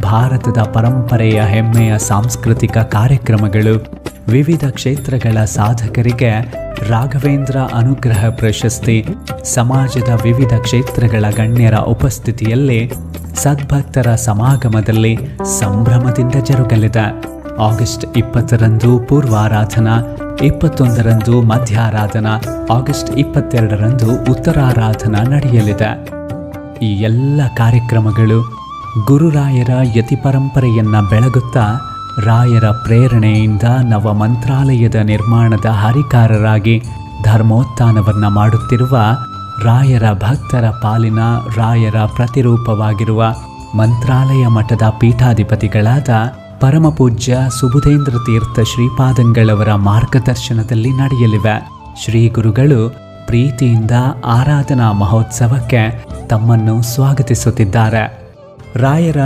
ಭಾರತದ ಪರಂಪರೆಯ ಹೆಮ್ಮೆಯ ಸಾಂಸ್ಕೃತಿಕ ಕಾರ್ಯಕ್ರಮಗಳು, ವಿವಿಧ ಕ್ಷೇತ್ರಗಳ ಸಾಧಕರಿಗೆ ರಾಘವೇಂದ್ರ ಅನುಗ್ರಹ ಪ್ರಶಸ್ತಿ, ಸಮಾಜದ ವಿವಿಧ ಕ್ಷೇತ್ರಗಳ ಗಣ್ಯರ ಉಪಸ್ಥಿತಿಯಲ್ಲಿ ಸದ್ಭಕ್ತರ ಸಮಾಗಮದಲ್ಲಿ ಸಂಭ್ರಮದಿಂದ ಜರುಗಲಿದೆ. ಆಗಸ್ಟ್ 20ರಂದು ಪೂರ್ವಾರಾಧನಾ, 21ರಂದು ಮಧ್ಯಾರಾಧನಾ, ಆಗಸ್ಟ್ 22ರಂದು ಉತ್ತರಾರಾಧನಾ ನಡೆಯಲಿದೆ. ಈ ಎಲ್ಲ ಕಾರ್ಯಕ್ರಮಗಳು ಗುರುರಾಯರ ಯತಿ ಪರಂಪರೆಯನ್ನು ಬೆಳಗುತ್ತಾ ರಾಯರ ಪ್ರೇರಣೆಯಿಂದ ನವ ಮಂತ್ರಾಲಯದ ನಿರ್ಮಾಣದ ಹರಿಕಾರರಾಗಿ ಧರ್ಮೋತ್ಥಾನವನ್ನು ಮಾಡುತ್ತಿರುವ ರಾಯರ ಭಕ್ತರ ಪಾಲಿನ ರಾಯರ ಪ್ರತಿರೂಪವಾಗಿರುವ ಮಂತ್ರಾಲಯ ಮಠದ ಪೀಠಾಧಿಪತಿಗಳಾದ ಪರಮಪೂಜ್ಯ ಸುಬುಧೇಂದ್ರ ತೀರ್ಥ ಶ್ರೀಪಾದಂಗಳವರ ಮಾರ್ಗದರ್ಶನದಲ್ಲಿ ನಡೆಯಲಿವೆ. ಶ್ರೀ ಗುರುಗಳು ಪ್ರೀತಿಯಿಂದ ಆರಾಧನಾ ಮಹೋತ್ಸವಕ್ಕೆ ತಮ್ಮನ್ನು ಸ್ವಾಗತಿಸುತ್ತಿದ್ದಾರೆ. ರಾಯರ